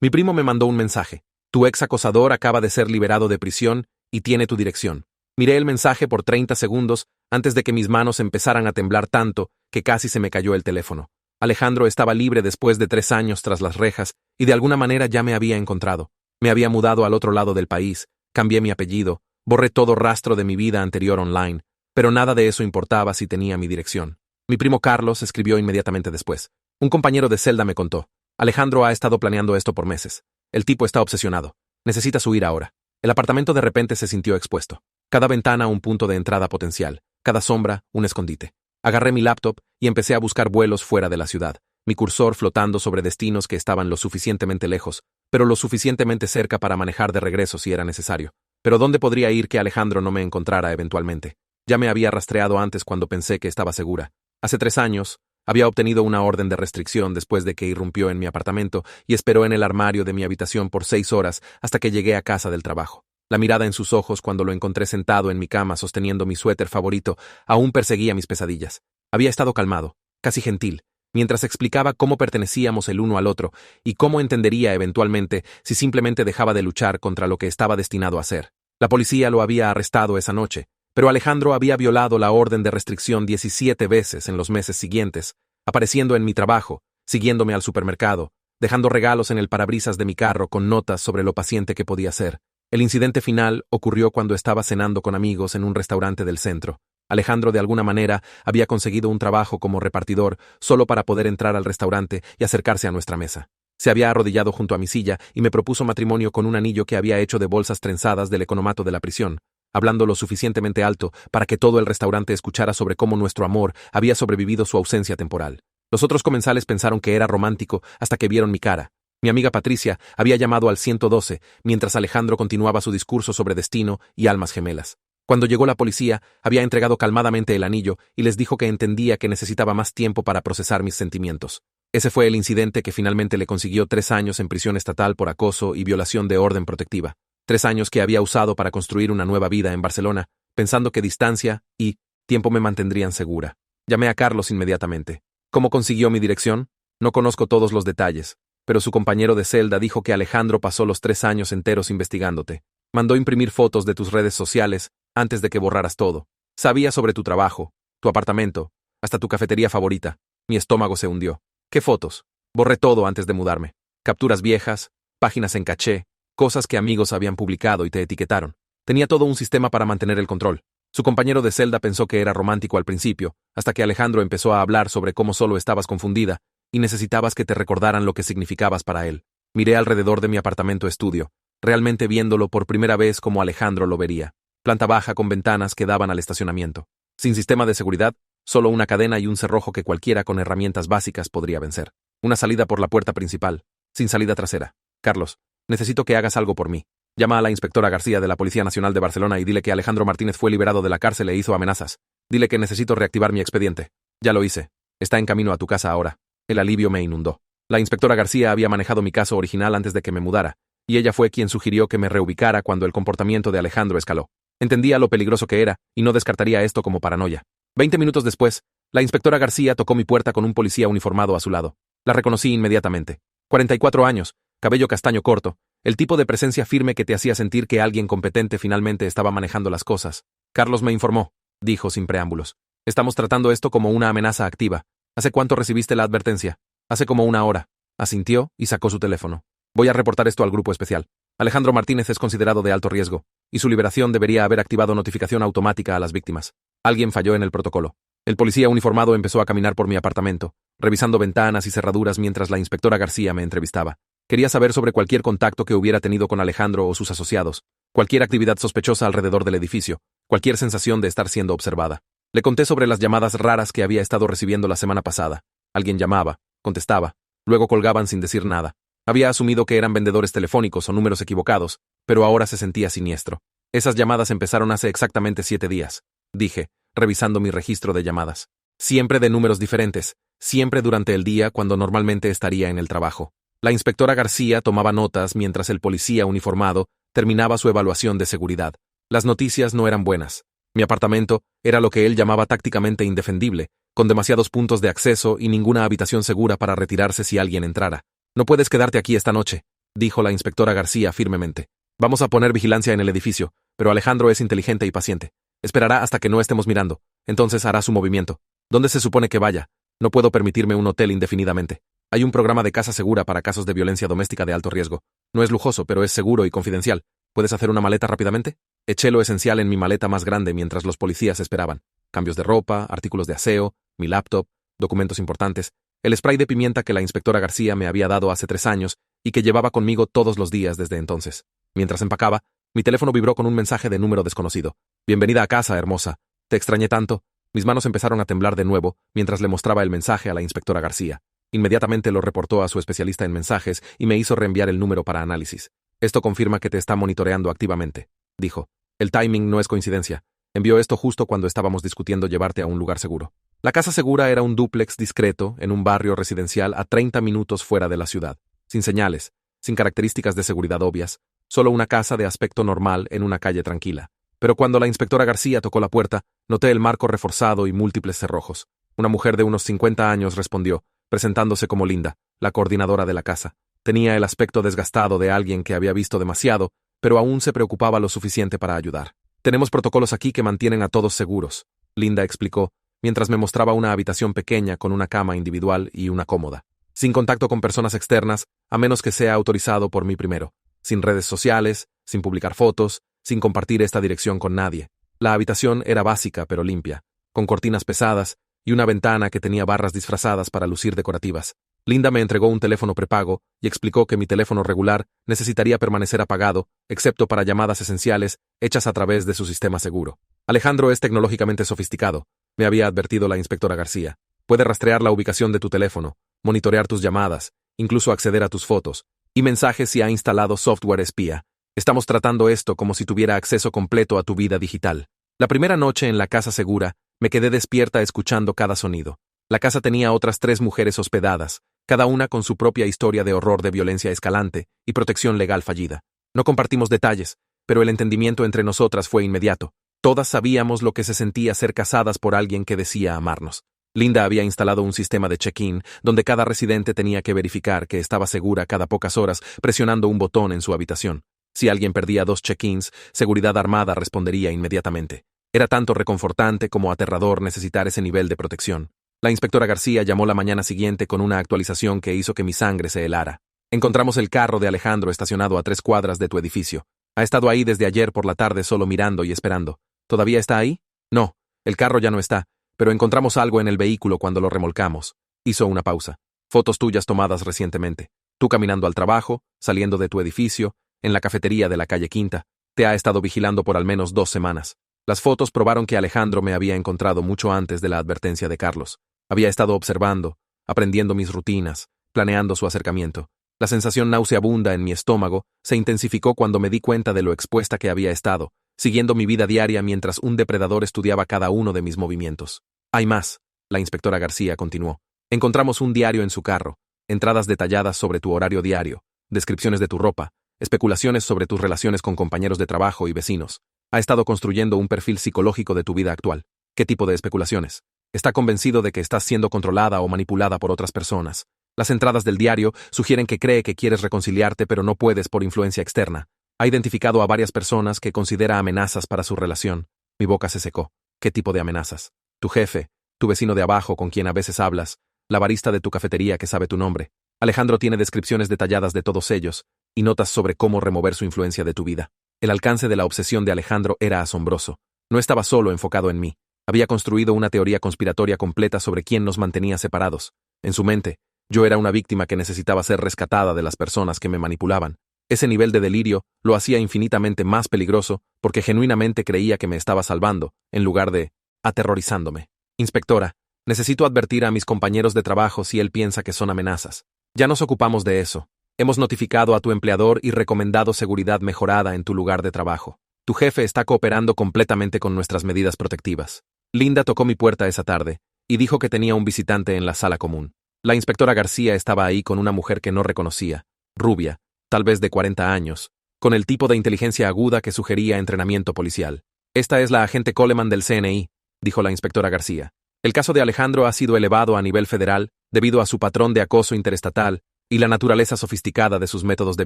Mi primo me mandó un mensaje. Tu ex acosador acaba de ser liberado de prisión y tiene tu dirección. Miré el mensaje por 30 segundos antes de que mis manos empezaran a temblar tanto que casi se me cayó el teléfono. Alejandro estaba libre después de 3 años tras las rejas y de alguna manera ya me había encontrado. Me había mudado al otro lado del país, cambié mi apellido, borré todo rastro de mi vida anterior online, pero nada de eso importaba si tenía mi dirección. Mi primo Carlos escribió inmediatamente después. Un compañero de celda me contó. Alejandro ha estado planeando esto por meses. El tipo está obsesionado. Necesitas huir ahora. El apartamento de repente se sintió expuesto. Cada ventana un punto de entrada potencial, cada sombra un escondite. Agarré mi laptop y empecé a buscar vuelos fuera de la ciudad, mi cursor flotando sobre destinos que estaban lo suficientemente lejos, pero lo suficientemente cerca para manejar de regreso si era necesario. Pero ¿dónde podría ir que Alejandro no me encontrara eventualmente? Ya me había rastreado antes cuando pensé que estaba segura. Hace 3 años, había obtenido una orden de restricción después de que irrumpió en mi apartamento y esperó en el armario de mi habitación por 6 horas hasta que llegué a casa del trabajo. La mirada en sus ojos cuando lo encontré sentado en mi cama sosteniendo mi suéter favorito aún perseguía mis pesadillas. Había estado calmado, casi gentil, mientras explicaba cómo pertenecíamos el uno al otro y cómo entendería eventualmente si simplemente dejaba de luchar contra lo que estaba destinado a hacer. La policía lo había arrestado esa noche, pero Alejandro había violado la orden de restricción 17 veces en los meses siguientes, apareciendo en mi trabajo, siguiéndome al supermercado, dejando regalos en el parabrisas de mi carro con notas sobre lo paciente que podía ser. El incidente final ocurrió cuando estaba cenando con amigos en un restaurante del centro. Alejandro de alguna manera había conseguido un trabajo como repartidor solo para poder entrar al restaurante y acercarse a nuestra mesa. Se había arrodillado junto a mi silla y me propuso matrimonio con un anillo que había hecho de bolsas trenzadas del economato de la prisión, hablando lo suficientemente alto para que todo el restaurante escuchara sobre cómo nuestro amor había sobrevivido su ausencia temporal. Los otros comensales pensaron que era romántico hasta que vieron mi cara. Mi amiga Patricia había llamado al 112 mientras Alejandro continuaba su discurso sobre destino y almas gemelas. Cuando llegó la policía, había entregado calmadamente el anillo y les dijo que entendía que necesitaba más tiempo para procesar mis sentimientos. Ese fue el incidente que finalmente le consiguió 3 años en prisión estatal por acoso y violación de orden protectiva. 3 años que había usado para construir una nueva vida en Barcelona, pensando que distancia y tiempo me mantendrían segura. Llamé a Carlos inmediatamente. ¿Cómo consiguió mi dirección? No conozco todos los detalles, pero su compañero de celda dijo que Alejandro pasó los 3 años enteros investigándote. Mandó imprimir fotos de tus redes sociales antes de que borraras todo. Sabía sobre tu trabajo, tu apartamento, hasta tu cafetería favorita. Mi estómago se hundió. ¿Qué fotos? Borré todo antes de mudarme. Capturas viejas, páginas en caché, cosas que amigos habían publicado y te etiquetaron. Tenía todo un sistema para mantener el control. Su compañero de celda pensó que era romántico al principio, hasta que Alejandro empezó a hablar sobre cómo solo estabas confundida y necesitabas que te recordaran lo que significabas para él. Miré alrededor de mi apartamento estudio, realmente viéndolo por primera vez como Alejandro lo vería. Planta baja con ventanas que daban al estacionamiento. Sin sistema de seguridad, solo una cadena y un cerrojo que cualquiera con herramientas básicas podría vencer. Una salida por la puerta principal, sin salida trasera. Carlos, necesito que hagas algo por mí. Llama a la inspectora García de la Policía Nacional de Barcelona y dile que Alejandro Martínez fue liberado de la cárcel e hizo amenazas. Dile que necesito reactivar mi expediente. Ya lo hice. Está en camino a tu casa ahora. El alivio me inundó. La inspectora García había manejado mi caso original antes de que me mudara, y ella fue quien sugirió que me reubicara cuando el comportamiento de Alejandro escaló. Entendía lo peligroso que era y no descartaría esto como paranoia. 20 minutos después, la inspectora García tocó mi puerta con un policía uniformado a su lado. La reconocí inmediatamente. 44 años, cabello castaño corto, el tipo de presencia firme que te hacía sentir que alguien competente finalmente estaba manejando las cosas. Carlos me informó, dijo sin preámbulos. Estamos tratando esto como una amenaza activa. ¿Hace cuánto recibiste la advertencia? Hace como 1 hora. Asintió y sacó su teléfono. Voy a reportar esto al grupo especial. Alejandro Martínez es considerado de alto riesgo, y su liberación debería haber activado notificación automática a las víctimas. Alguien falló en el protocolo. El policía uniformado empezó a caminar por mi apartamento, revisando ventanas y cerraduras mientras la inspectora García me entrevistaba. Quería saber sobre cualquier contacto que hubiera tenido con Alejandro o sus asociados, cualquier actividad sospechosa alrededor del edificio, cualquier sensación de estar siendo observada. Le conté sobre las llamadas raras que había estado recibiendo la semana pasada. Alguien llamaba, contestaba, luego colgaban sin decir nada. Había asumido que eran vendedores telefónicos o números equivocados, pero ahora se sentía siniestro. Esas llamadas empezaron hace exactamente 7 días, dije, revisando mi registro de llamadas. Siempre de números diferentes, siempre durante el día cuando normalmente estaría en el trabajo. La inspectora García tomaba notas mientras el policía uniformado terminaba su evaluación de seguridad. Las noticias no eran buenas. Mi apartamento era lo que él llamaba tácticamente indefendible, con demasiados puntos de acceso y ninguna habitación segura para retirarse si alguien entrara. No puedes quedarte aquí esta noche, dijo la inspectora García firmemente. Vamos a poner vigilancia en el edificio, pero Alejandro es inteligente y paciente. Esperará hasta que no estemos mirando. Entonces hará su movimiento. ¿Dónde se supone que vaya? No puedo permitirme un hotel indefinidamente. Hay un programa de casa segura para casos de violencia doméstica de alto riesgo. No es lujoso, pero es seguro y confidencial. ¿Puedes hacer una maleta rápidamente? Eché lo esencial en mi maleta más grande mientras los policías esperaban. Cambios de ropa, artículos de aseo, mi laptop, documentos importantes, el spray de pimienta que la inspectora García me había dado hace 3 años y que llevaba conmigo todos los días desde entonces. Mientras empacaba, mi teléfono vibró con un mensaje de número desconocido. Bienvenida a casa, hermosa. Te extrañé tanto. Mis manos empezaron a temblar de nuevo mientras le mostraba el mensaje a la inspectora García. Inmediatamente lo reportó a su especialista en mensajes y me hizo reenviar el número para análisis. Esto confirma que te está monitoreando activamente, dijo. El timing no es coincidencia. Envió esto justo cuando estábamos discutiendo llevarte a un lugar seguro. La casa segura era un dúplex discreto en un barrio residencial a 30 minutos fuera de la ciudad, sin señales, sin características de seguridad obvias, solo una casa de aspecto normal en una calle tranquila. Pero cuando la inspectora García tocó la puerta, noté el marco reforzado y múltiples cerrojos. Una mujer de unos 50 años respondió, presentándose como Linda, la coordinadora de la casa. Tenía el aspecto desgastado de alguien que había visto demasiado, pero aún se preocupaba lo suficiente para ayudar. Tenemos protocolos aquí que mantienen a todos seguros, Linda explicó, mientras me mostraba una habitación pequeña con una cama individual y una cómoda. Sin contacto con personas externas, a menos que sea autorizado por mí primero. Sin redes sociales, sin publicar fotos, sin compartir esta dirección con nadie. La habitación era básica pero limpia, con cortinas pesadas y una ventana que tenía barras disfrazadas para lucir decorativas. Linda me entregó un teléfono prepago y explicó que mi teléfono regular necesitaría permanecer apagado, excepto para llamadas esenciales hechas a través de su sistema seguro. Alejandro es tecnológicamente sofisticado, me había advertido la inspectora García. Puede rastrear la ubicación de tu teléfono, monitorear tus llamadas, incluso acceder a tus fotos y mensajes si ha instalado software espía. Estamos tratando esto como si tuviera acceso completo a tu vida digital. La primera noche en la casa segura, me quedé despierta escuchando cada sonido. La casa tenía otras 3 mujeres hospedadas, cada una con su propia historia de horror de violencia escalante y protección legal fallida. No compartimos detalles, pero el entendimiento entre nosotras fue inmediato. Todas sabíamos lo que se sentía ser casadas por alguien que decía amarnos. Linda había instalado un sistema de check-in donde cada residente tenía que verificar que estaba segura cada pocas horas presionando un botón en su habitación. Si alguien perdía 2 check-ins, Seguridad Armada respondería inmediatamente. Era tanto reconfortante como aterrador necesitar ese nivel de protección. La inspectora García llamó la mañana siguiente con una actualización que hizo que mi sangre se helara. Encontramos el carro de Alejandro estacionado a 3 cuadras de tu edificio. Ha estado ahí desde ayer por la tarde solo mirando y esperando. ¿Todavía está ahí? No, el carro ya no está, pero encontramos algo en el vehículo cuando lo remolcamos. Hizo una pausa. Fotos tuyas tomadas recientemente. Tú caminando al trabajo, saliendo de tu edificio, en la cafetería de la calle Quinta. Te ha estado vigilando por al menos 2 semanas. Las fotos probaron que Alejandro me había encontrado mucho antes de la advertencia de Carlos. Había estado observando, aprendiendo mis rutinas, planeando su acercamiento. La sensación nauseabunda en mi estómago se intensificó cuando me di cuenta de lo expuesta que había estado, siguiendo mi vida diaria mientras un depredador estudiaba cada uno de mis movimientos. Hay más, la inspectora García continuó. Encontramos un diario en su carro, entradas detalladas sobre tu horario diario, descripciones de tu ropa, especulaciones sobre tus relaciones con compañeros de trabajo y vecinos. Ha estado construyendo un perfil psicológico de tu vida actual. ¿Qué tipo de especulaciones? Está convencido de que estás siendo controlada o manipulada por otras personas. Las entradas del diario sugieren que cree que quieres reconciliarte pero no puedes por influencia externa. Ha identificado a varias personas que considera amenazas para su relación. Mi boca se secó. ¿Qué tipo de amenazas? Tu jefe, tu vecino de abajo con quien a veces hablas, la barista de tu cafetería que sabe tu nombre. Alejandro tiene descripciones detalladas de todos ellos y notas sobre cómo remover su influencia de tu vida. El alcance de la obsesión de Alejandro era asombroso. No estaba solo enfocado en mí. Había construido una teoría conspiratoria completa sobre quién nos mantenía separados. En su mente, yo era una víctima que necesitaba ser rescatada de las personas que me manipulaban. Ese nivel de delirio lo hacía infinitamente más peligroso porque genuinamente creía que me estaba salvando, en lugar de aterrorizándome. Inspectora, necesito advertir a mis compañeros de trabajo si él piensa que son amenazas. Ya nos ocupamos de eso. Hemos notificado a tu empleador y recomendado seguridad mejorada en tu lugar de trabajo. Tu jefe está cooperando completamente con nuestras medidas protectivas. Linda tocó mi puerta esa tarde y dijo que tenía un visitante en la sala común. La inspectora García estaba ahí con una mujer que no reconocía, rubia, tal vez de 40 años, con el tipo de inteligencia aguda que sugería entrenamiento policial. Esta es la agente Coleman del CNI, dijo la inspectora García. El caso de Alejandro ha sido elevado a nivel federal debido a su patrón de acoso interestatal y la naturaleza sofisticada de sus métodos de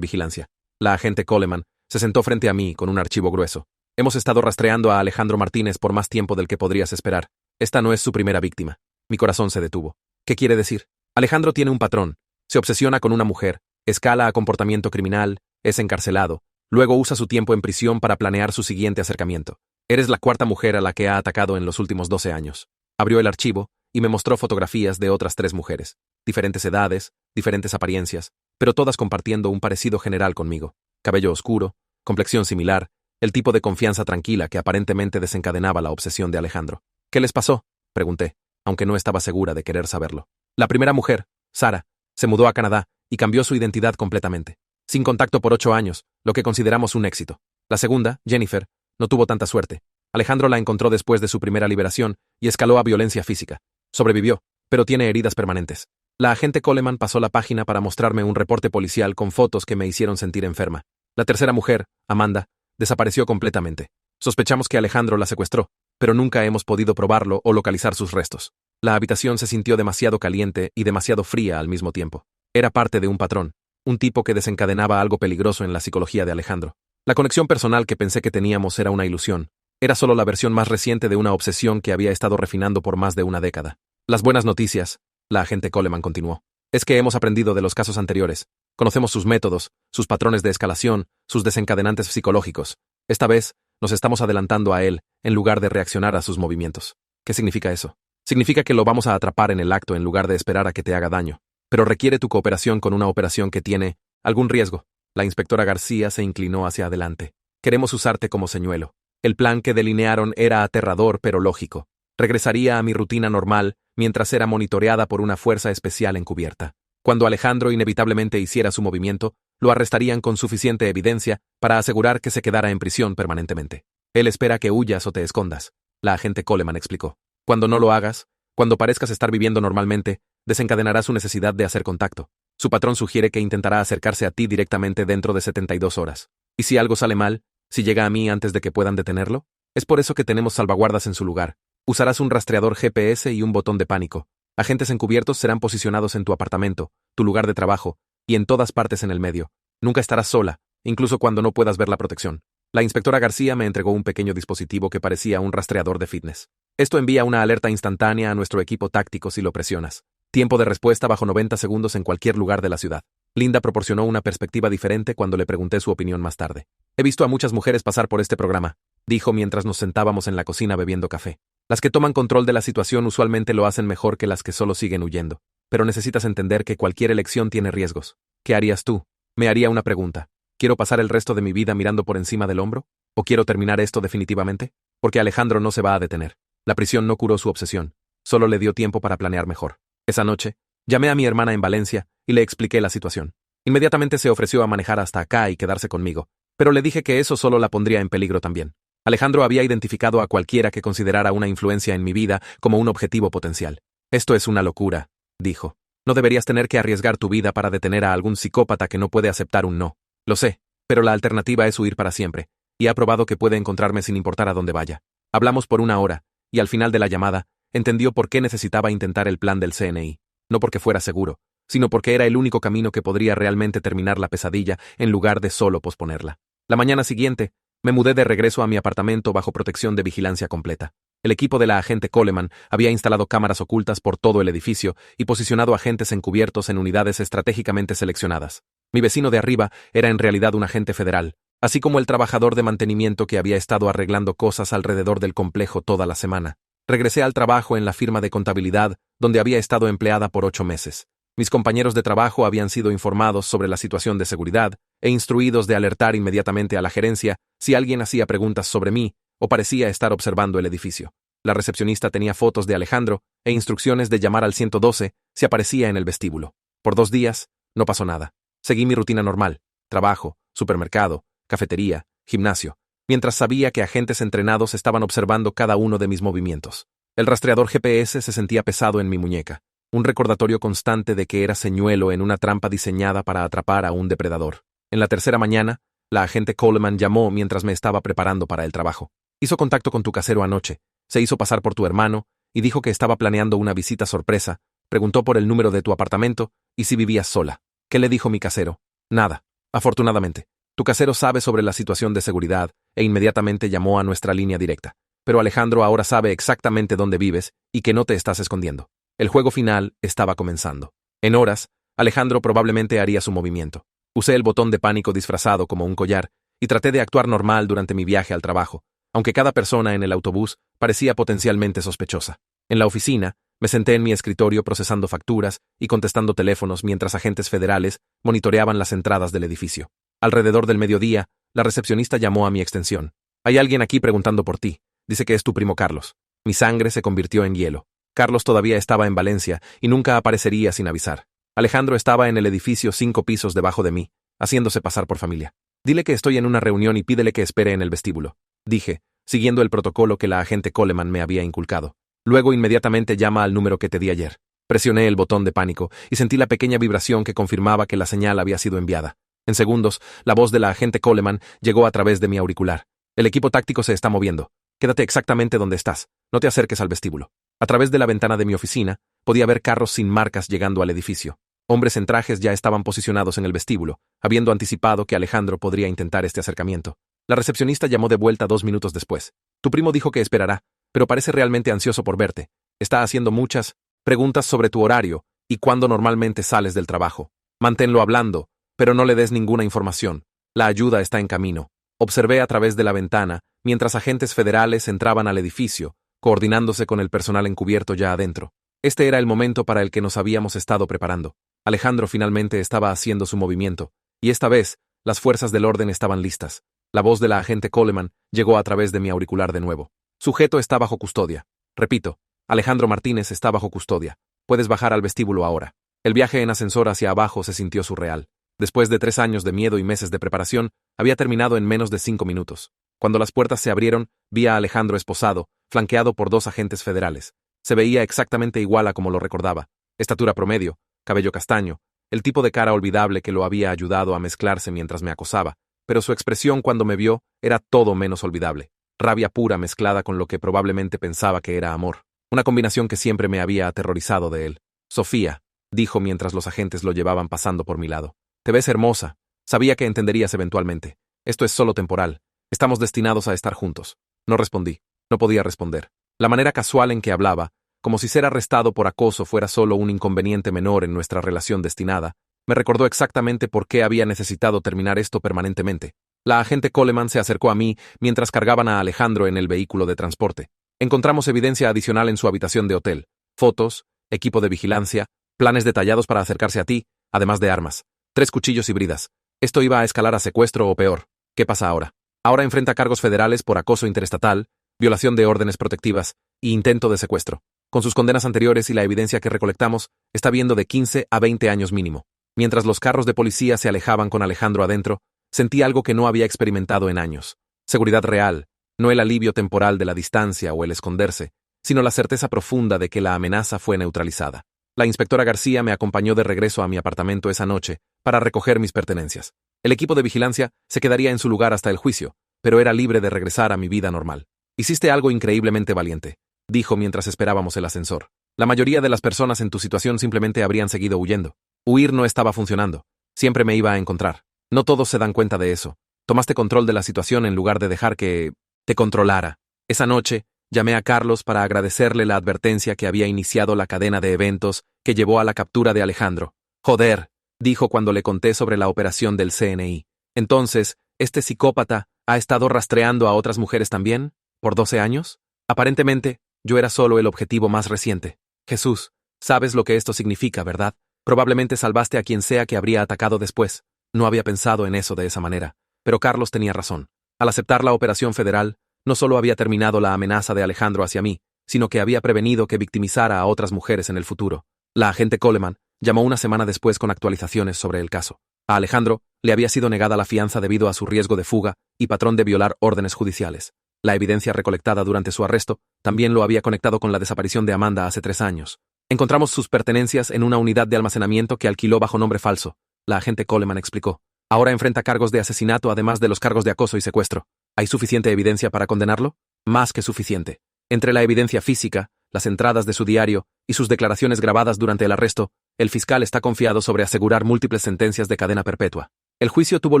vigilancia. La agente Coleman se sentó frente a mí con un archivo grueso. Hemos estado rastreando a Alejandro Martínez por más tiempo del que podrías esperar. Esta no es su primera víctima. Mi corazón se detuvo. ¿Qué quiere decir? Alejandro tiene un patrón. Se obsesiona con una mujer, escala a comportamiento criminal, es encarcelado, luego usa su tiempo en prisión para planear su siguiente acercamiento. Eres la cuarta mujer a la que ha atacado en los últimos 12 años. Abrió el archivo y me mostró fotografías de otras 3 mujeres, diferentes edades, diferentes apariencias, pero todas compartiendo un parecido general conmigo. Cabello oscuro, complexión similar, el tipo de confianza tranquila que aparentemente desencadenaba la obsesión de Alejandro. ¿Qué les pasó?, pregunté, aunque no estaba segura de querer saberlo. La primera mujer, Sara, se mudó a Canadá y cambió su identidad completamente. Sin contacto por 8 años, lo que consideramos un éxito. La segunda, Jennifer, no tuvo tanta suerte. Alejandro la encontró después de su primera liberación y escaló a violencia física. Sobrevivió, pero tiene heridas permanentes. La agente Coleman pasó la página para mostrarme un reporte policial con fotos que me hicieron sentir enferma. La tercera mujer, Amanda, desapareció completamente. Sospechamos que Alejandro la secuestró, pero nunca hemos podido probarlo o localizar sus restos. La habitación se sintió demasiado caliente y demasiado fría al mismo tiempo. Era parte de un patrón, un tipo que desencadenaba algo peligroso en la psicología de Alejandro. La conexión personal que pensé que teníamos era una ilusión. Era solo la versión más reciente de una obsesión que había estado refinando por más de una década. Las buenas noticias, la agente Coleman continuó, es que hemos aprendido de los casos anteriores. Conocemos sus métodos, sus patrones de escalación, sus desencadenantes psicológicos. Esta vez, nos estamos adelantando a él, en lugar de reaccionar a sus movimientos. ¿Qué significa eso? Significa que lo vamos a atrapar en el acto en lugar de esperar a que te haga daño. Pero requiere tu cooperación con una operación que tiene algún riesgo. La inspectora García se inclinó hacia adelante. Queremos usarte como señuelo. El plan que delinearon era aterrador pero lógico. Regresaría a mi rutina normal mientras era monitoreada por una fuerza especial encubierta. Cuando Alejandro inevitablemente hiciera su movimiento, lo arrestarían con suficiente evidencia para asegurar que se quedara en prisión permanentemente. Él espera que huyas o te escondas, la agente Coleman explicó. Cuando no lo hagas, cuando parezcas estar viviendo normalmente, desencadenará su necesidad de hacer contacto. Su patrón sugiere que intentará acercarse a ti directamente dentro de 72 horas. ¿Y si algo sale mal? ¿Si llega a mí antes de que puedan detenerlo? Es por eso que tenemos salvaguardas en su lugar. Usarás un rastreador GPS y un botón de pánico. Agentes encubiertos serán posicionados en tu apartamento, tu lugar de trabajo, y en todas partes en el medio. Nunca estarás sola, incluso cuando no puedas ver la protección. La inspectora García me entregó un pequeño dispositivo que parecía un rastreador de fitness. Esto envía una alerta instantánea a nuestro equipo táctico si lo presionas. Tiempo de respuesta bajo 90 segundos en cualquier lugar de la ciudad. Linda proporcionó una perspectiva diferente cuando le pregunté su opinión más tarde. He visto a muchas mujeres pasar por este programa, dijo mientras nos sentábamos en la cocina bebiendo café. Las que toman control de la situación usualmente lo hacen mejor que las que solo siguen huyendo. Pero necesitas entender que cualquier elección tiene riesgos. ¿Qué harías tú? Me haría una pregunta. ¿Quiero pasar el resto de mi vida mirando por encima del hombro? ¿O quiero terminar esto definitivamente? Porque Alejandro no se va a detener. La prisión no curó su obsesión. Solo le dio tiempo para planear mejor. Esa noche, llamé a mi hermana en Valencia y le expliqué la situación. Inmediatamente se ofreció a manejar hasta acá y quedarse conmigo, pero le dije que eso solo la pondría en peligro también. Alejandro había identificado a cualquiera que considerara una influencia en mi vida como un objetivo potencial. Esto es una locura, dijo. No deberías tener que arriesgar tu vida para detener a algún psicópata que no puede aceptar un no. Lo sé, pero la alternativa es huir para siempre, y ha probado que puede encontrarme sin importar a dónde vaya. Hablamos por 1 hora, y al final de la llamada, entendió por qué necesitaba intentar el plan del CNI. No porque fuera seguro, sino porque era el único camino que podría realmente terminar la pesadilla en lugar de solo posponerla. La mañana siguiente, me mudé de regreso a mi apartamento bajo protección de vigilancia completa. El equipo de la agente Coleman había instalado cámaras ocultas por todo el edificio y posicionado agentes encubiertos en unidades estratégicamente seleccionadas. Mi vecino de arriba era en realidad un agente federal, así como el trabajador de mantenimiento que había estado arreglando cosas alrededor del complejo toda la semana. Regresé al trabajo en la firma de contabilidad, donde había estado empleada por 8 meses. Mis compañeros de trabajo habían sido informados sobre la situación de seguridad e instruidos de alertar inmediatamente a la gerencia si alguien hacía preguntas sobre mí o parecía estar observando el edificio. La recepcionista tenía fotos de Alejandro e instrucciones de llamar al 112 si aparecía en el vestíbulo. Por 2 días, no pasó nada. Seguí mi rutina normal: trabajo, supermercado, cafetería, gimnasio, mientras sabía que agentes entrenados estaban observando cada uno de mis movimientos. El rastreador GPS se sentía pesado en mi muñeca, un recordatorio constante de que era señuelo en una trampa diseñada para atrapar a un depredador. En la tercera mañana, la agente Coleman llamó mientras me estaba preparando para el trabajo. Hizo contacto con tu casero anoche, se hizo pasar por tu hermano y dijo que estaba planeando una visita sorpresa, preguntó por el número de tu apartamento y si vivías sola. ¿Qué le dijo mi casero? Nada. Afortunadamente. Tu casero sabe sobre la situación de seguridad e inmediatamente llamó a nuestra línea directa. Pero Alejandro ahora sabe exactamente dónde vives y que no te estás escondiendo. El juego final estaba comenzando. En horas, Alejandro probablemente haría su movimiento. Usé el botón de pánico disfrazado como un collar y traté de actuar normal durante mi viaje al trabajo, aunque cada persona en el autobús parecía potencialmente sospechosa. En la oficina, me senté en mi escritorio procesando facturas y contestando teléfonos mientras agentes federales monitoreaban las entradas del edificio. Alrededor del mediodía, la recepcionista llamó a mi extensión. Hay alguien aquí preguntando por ti. Dice que es tu primo Carlos. Mi sangre se convirtió en hielo. Carlos todavía estaba en Valencia y nunca aparecería sin avisar. Alejandro estaba en el edificio 5 pisos debajo de mí, haciéndose pasar por familia. Dile que estoy en una reunión y pídele que espere en el vestíbulo, dije, siguiendo el protocolo que la agente Coleman me había inculcado. Luego inmediatamente llama al número que te di ayer. Presioné el botón de pánico y sentí la pequeña vibración que confirmaba que la señal había sido enviada. En segundos, la voz de la agente Coleman llegó a través de mi auricular. El equipo táctico se está moviendo. Quédate exactamente donde estás. No te acerques al vestíbulo. A través de la ventana de mi oficina, podía ver carros sin marcas llegando al edificio. Hombres en trajes ya estaban posicionados en el vestíbulo, habiendo anticipado que Alejandro podría intentar este acercamiento. La recepcionista llamó de vuelta 2 minutos después. Tu primo dijo que esperará, pero parece realmente ansioso por verte. Está haciendo muchas preguntas sobre tu horario y cuándo normalmente sales del trabajo. Manténlo hablando, pero no le des ninguna información. La ayuda está en camino. Observé a través de la ventana mientras agentes federales entraban al edificio, coordinándose con el personal encubierto ya adentro. Este era el momento para el que nos habíamos estado preparando. Alejandro finalmente estaba haciendo su movimiento, y esta vez, las fuerzas del orden estaban listas. La voz de la agente Coleman llegó a través de mi auricular de nuevo. Sujeto está bajo custodia. Repito, Alejandro Martínez está bajo custodia. Puedes bajar al vestíbulo ahora. El viaje en ascensor hacia abajo se sintió surreal. Después de 3 años de miedo y meses de preparación, había terminado en menos de 5 minutos. Cuando las puertas se abrieron, vi a Alejandro esposado, flanqueado por 2 agentes federales. Se veía exactamente igual a como lo recordaba. Estatura promedio, cabello castaño, el tipo de cara olvidable que lo había ayudado a mezclarse mientras me acosaba, pero su expresión cuando me vio era todo menos olvidable. Rabia pura mezclada con lo que probablemente pensaba que era amor. Una combinación que siempre me había aterrorizado de él. Sofía, dijo mientras los agentes lo llevaban pasando por mi lado. Te ves hermosa. Sabía que entenderías eventualmente. Esto es solo temporal. Estamos destinados a estar juntos. No respondí. No podía responder. La manera casual en que hablaba, como si ser arrestado por acoso fuera solo un inconveniente menor en nuestra relación destinada, me recordó exactamente por qué había necesitado terminar esto permanentemente. La agente Coleman se acercó a mí mientras cargaban a Alejandro en el vehículo de transporte. Encontramos evidencia adicional en su habitación de hotel. Fotos, equipo de vigilancia, planes detallados para acercarse a ti, además de armas. 3 cuchillos y bridas. Esto iba a escalar a secuestro o peor. ¿Qué pasa ahora? Ahora enfrenta cargos federales por acoso interestatal, violación de órdenes protectivas y intento de secuestro. Con sus condenas anteriores y la evidencia que recolectamos, está viendo de 15 a 20 años mínimo. Mientras los carros de policía se alejaban con Alejandro adentro, sentí algo que no había experimentado en años. Seguridad real, no el alivio temporal de la distancia o el esconderse, sino la certeza profunda de que la amenaza fue neutralizada. La inspectora García me acompañó de regreso a mi apartamento esa noche para recoger mis pertenencias. El equipo de vigilancia se quedaría en su lugar hasta el juicio, pero era libre de regresar a mi vida normal. Hiciste algo increíblemente valiente, dijo mientras esperábamos el ascensor. La mayoría de las personas en tu situación simplemente habrían seguido huyendo. Huir no estaba funcionando. Siempre me iba a encontrar. No todos se dan cuenta de eso. Tomaste control de la situación en lugar de dejar que te controlara. Esa noche, llamé a Carlos para agradecerle la advertencia que había iniciado la cadena de eventos que llevó a la captura de Alejandro. Joder, dijo cuando le conté sobre la operación del CNI. Entonces, ¿este psicópata ha estado rastreando a otras mujeres también? ¿Por 12 años? Aparentemente, yo era solo el objetivo más reciente. Jesús, sabes lo que esto significa, ¿verdad? Probablemente salvaste a quien sea que habría atacado después. No había pensado en eso de esa manera, pero Carlos tenía razón. Al aceptar la operación federal, no solo había terminado la amenaza de Alejandro hacia mí, sino que había prevenido que victimizara a otras mujeres en el futuro. La agente Coleman llamó una semana después con actualizaciones sobre el caso. A Alejandro le había sido negada la fianza debido a su riesgo de fuga y patrón de violar órdenes judiciales. La evidencia recolectada durante su arresto también lo había conectado con la desaparición de Amanda hace 3 años. Encontramos sus pertenencias en una unidad de almacenamiento que alquiló bajo nombre falso. La agente Coleman explicó. Ahora enfrenta cargos de asesinato además de los cargos de acoso y secuestro. ¿Hay suficiente evidencia para condenarlo? Más que suficiente. Entre la evidencia física, las entradas de su diario y sus declaraciones grabadas durante el arresto, El fiscal está confiado sobre asegurar múltiples sentencias de cadena perpetua. El juicio tuvo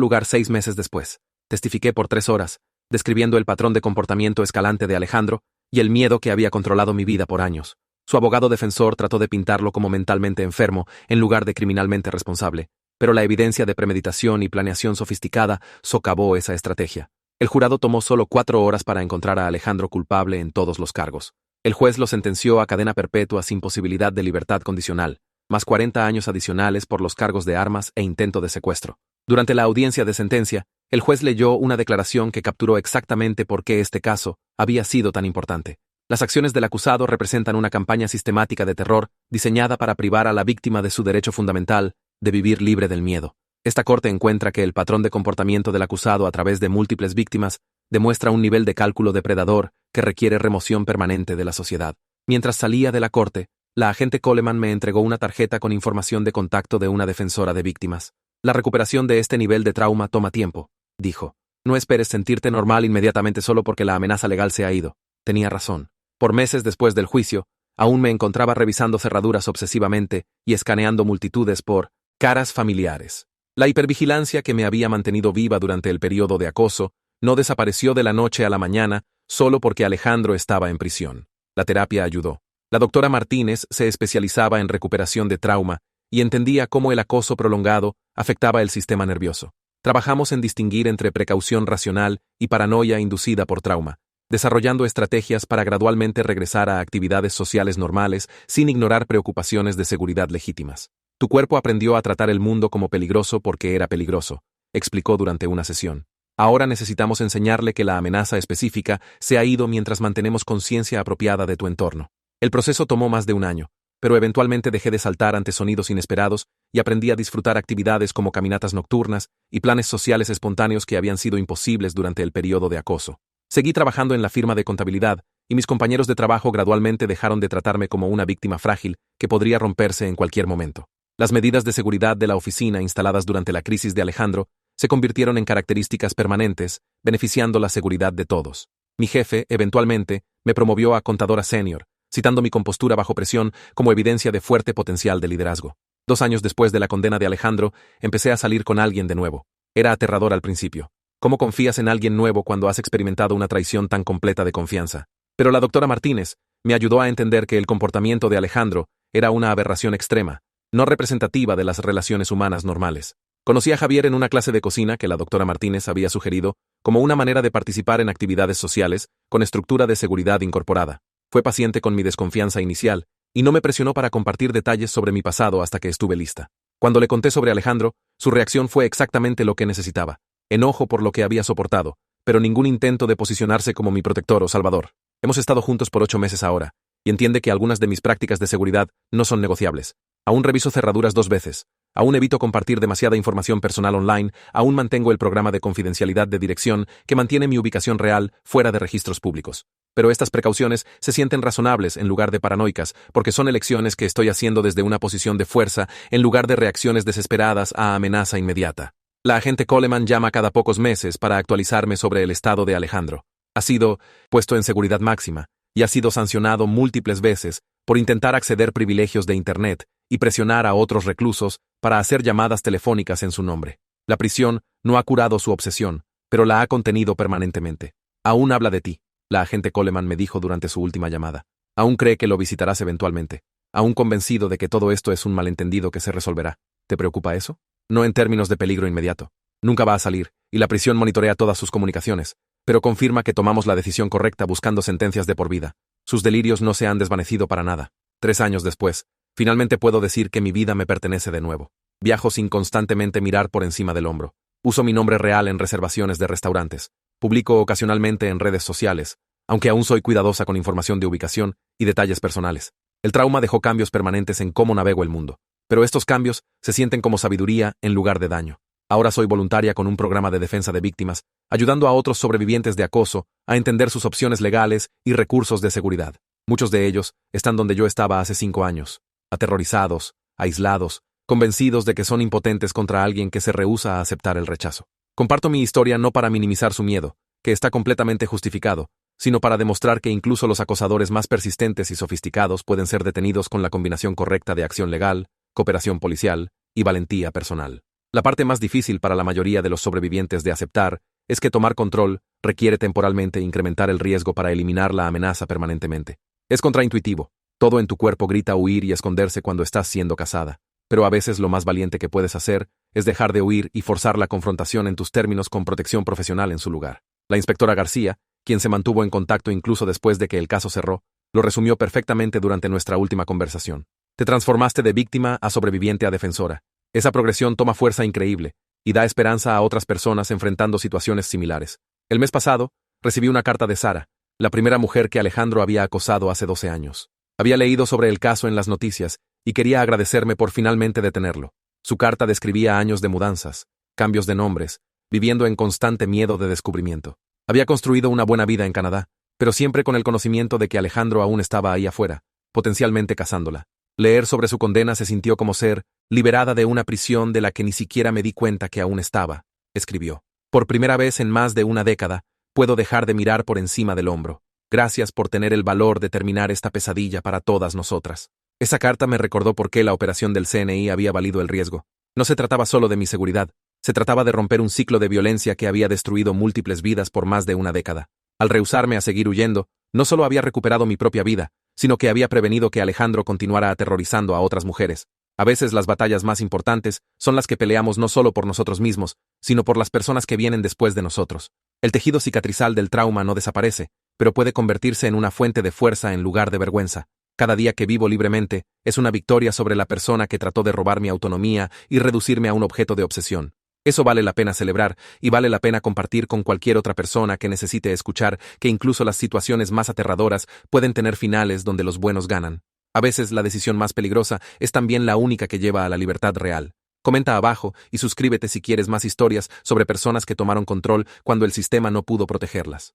lugar 6 meses después. Testifiqué por 3 horas, describiendo el patrón de comportamiento escalante de Alejandro y el miedo que había controlado mi vida por años. Su abogado defensor trató de pintarlo como mentalmente enfermo en lugar de criminalmente responsable, pero la evidencia de premeditación y planeación sofisticada socavó esa estrategia. El jurado tomó solo 4 horas para encontrar a Alejandro culpable en todos los cargos. El juez lo sentenció a cadena perpetua sin posibilidad de libertad condicional, más 40 años adicionales por los cargos de armas e intento de secuestro. Durante la audiencia de sentencia, el juez leyó una declaración que capturó exactamente por qué este caso había sido tan importante. Las acciones del acusado representan una campaña sistemática de terror diseñada para privar a la víctima de su derecho fundamental de vivir libre del miedo. Esta corte encuentra que el patrón de comportamiento del acusado a través de múltiples víctimas demuestra un nivel de cálculo depredador que requiere remoción permanente de la sociedad. Mientras salía de la corte, la agente Coleman me entregó una tarjeta con información de contacto de una defensora de víctimas. La recuperación de este nivel de trauma toma tiempo, dijo. No esperes sentirte normal inmediatamente solo porque la amenaza legal se ha ido. Tenía razón. Por meses después del juicio, aún me encontraba revisando cerraduras obsesivamente y escaneando multitudes por caras familiares. La hipervigilancia que me había mantenido viva durante el periodo de acoso no desapareció de la noche a la mañana solo porque Alejandro estaba en prisión. La terapia ayudó. La doctora Martínez se especializaba en recuperación de trauma y entendía cómo el acoso prolongado afectaba el sistema nervioso. Trabajamos en distinguir entre precaución racional y paranoia inducida por trauma, desarrollando estrategias para gradualmente regresar a actividades sociales normales sin ignorar preocupaciones de seguridad legítimas. Tu cuerpo aprendió a tratar el mundo como peligroso porque era peligroso, explicó durante una sesión. Ahora necesitamos enseñarle que la amenaza específica se ha ido mientras mantenemos conciencia apropiada de tu entorno. El proceso tomó más de un año, pero eventualmente dejé de saltar ante sonidos inesperados y aprendí a disfrutar actividades como caminatas nocturnas y planes sociales espontáneos que habían sido imposibles durante el periodo de acoso. Seguí trabajando en la firma de contabilidad, y mis compañeros de trabajo gradualmente dejaron de tratarme como una víctima frágil que podría romperse en cualquier momento. Las medidas de seguridad de la oficina instaladas durante la crisis de Alejandro se convirtieron en características permanentes, beneficiando la seguridad de todos. Mi jefe, eventualmente, me promovió a contadora senior, citando mi compostura bajo presión como evidencia de fuerte potencial de liderazgo. 2 años después de la condena de Alejandro, empecé a salir con alguien de nuevo. Era aterrador al principio. ¿Cómo confías en alguien nuevo cuando has experimentado una traición tan completa de confianza? Pero la doctora Martínez me ayudó a entender que el comportamiento de Alejandro era una aberración extrema, no representativa de las relaciones humanas normales. Conocí a Javier en una clase de cocina que la doctora Martínez había sugerido como una manera de participar en actividades sociales con estructura de seguridad incorporada. Fue paciente con mi desconfianza inicial y no me presionó para compartir detalles sobre mi pasado hasta que estuve lista. Cuando le conté sobre Alejandro, su reacción fue exactamente lo que necesitaba. Enojo por lo que había soportado, pero ningún intento de posicionarse como mi protector o salvador. Hemos estado juntos por 8 meses ahora, y entiende que algunas de mis prácticas de seguridad no son negociables. Aún reviso cerraduras 2 veces. Aún evito compartir demasiada información personal online, aún mantengo el programa de confidencialidad de dirección que mantiene mi ubicación real fuera de registros públicos. Pero estas precauciones se sienten razonables en lugar de paranoicas, porque son elecciones que estoy haciendo desde una posición de fuerza en lugar de reacciones desesperadas a amenaza inmediata. La agente Coleman llama cada pocos meses para actualizarme sobre el estado de Alejandro. Ha sido puesto en seguridad máxima y ha sido sancionado múltiples veces por intentar acceder privilegios de Internet y presionar a otros reclusos para hacer llamadas telefónicas en su nombre. La prisión no ha curado su obsesión, pero la ha contenido permanentemente. Aún habla de ti, la agente Coleman me dijo durante su última llamada. Aún cree que lo visitarás eventualmente. Aún convencido de que todo esto es un malentendido que se resolverá. ¿Te preocupa eso? No en términos de peligro inmediato. Nunca va a salir, y la prisión monitorea todas sus comunicaciones, pero confirma que tomamos la decisión correcta buscando sentencias de por vida. Sus delirios no se han desvanecido para nada. 3 años después, finalmente puedo decir que mi vida me pertenece de nuevo. Viajo sin constantemente mirar por encima del hombro. Uso mi nombre real en reservaciones de restaurantes. Publico ocasionalmente en redes sociales, aunque aún soy cuidadosa con información de ubicación y detalles personales. El trauma dejó cambios permanentes en cómo navego el mundo. Pero estos cambios se sienten como sabiduría en lugar de daño. Ahora soy voluntaria con un programa de defensa de víctimas, ayudando a otros sobrevivientes de acoso a entender sus opciones legales y recursos de seguridad. Muchos de ellos están donde yo estaba hace 5 años, aterrorizados, aislados, convencidos de que son impotentes contra alguien que se rehúsa a aceptar el rechazo. Comparto mi historia no para minimizar su miedo, que está completamente justificado, sino para demostrar que incluso los acosadores más persistentes y sofisticados pueden ser detenidos con la combinación correcta de acción legal, cooperación policial y valentía personal. La parte más difícil para la mayoría de los sobrevivientes de aceptar es que tomar control requiere temporalmente incrementar el riesgo para eliminar la amenaza permanentemente. Es contraintuitivo. Todo en tu cuerpo grita huir y esconderse cuando estás siendo cazada. Pero a veces lo más valiente que puedes hacer es dejar de huir y forzar la confrontación en tus términos con protección profesional en su lugar. La inspectora García, quien se mantuvo en contacto incluso después de que el caso cerró, lo resumió perfectamente durante nuestra última conversación. Te transformaste de víctima a sobreviviente a defensora. Esa progresión toma fuerza increíble y da esperanza a otras personas enfrentando situaciones similares. El mes pasado, recibí una carta de Sara, la primera mujer que Alejandro había acosado hace 12 años. Había leído sobre el caso en las noticias y quería agradecerme por finalmente detenerlo. Su carta describía años de mudanzas, cambios de nombres, viviendo en constante miedo de descubrimiento. Había construido una buena vida en Canadá, pero siempre con el conocimiento de que Alejandro aún estaba ahí afuera, potencialmente cazándola. Leer sobre su condena se sintió como ser liberada de una prisión de la que ni siquiera me di cuenta que aún estaba, escribió. Por primera vez en más de una década, puedo dejar de mirar por encima del hombro. Gracias por tener el valor de terminar esta pesadilla para todas nosotras. Esa carta me recordó por qué la operación del CNI había valido el riesgo. No se trataba solo de mi seguridad, se trataba de romper un ciclo de violencia que había destruido múltiples vidas por más de una década. Al rehusarme a seguir huyendo, no solo había recuperado mi propia vida, sino que había prevenido que Alejandro continuara aterrorizando a otras mujeres. A veces las batallas más importantes son las que peleamos no solo por nosotros mismos, sino por las personas que vienen después de nosotros. El tejido cicatrizal del trauma no desaparece, pero puede convertirse en una fuente de fuerza en lugar de vergüenza. Cada día que vivo libremente es una victoria sobre la persona que trató de robar mi autonomía y reducirme a un objeto de obsesión. Eso vale la pena celebrar y vale la pena compartir con cualquier otra persona que necesite escuchar que incluso las situaciones más aterradoras pueden tener finales donde los buenos ganan. A veces la decisión más peligrosa es también la única que lleva a la libertad real. Comenta abajo y suscríbete si quieres más historias sobre personas que tomaron control cuando el sistema no pudo protegerlas.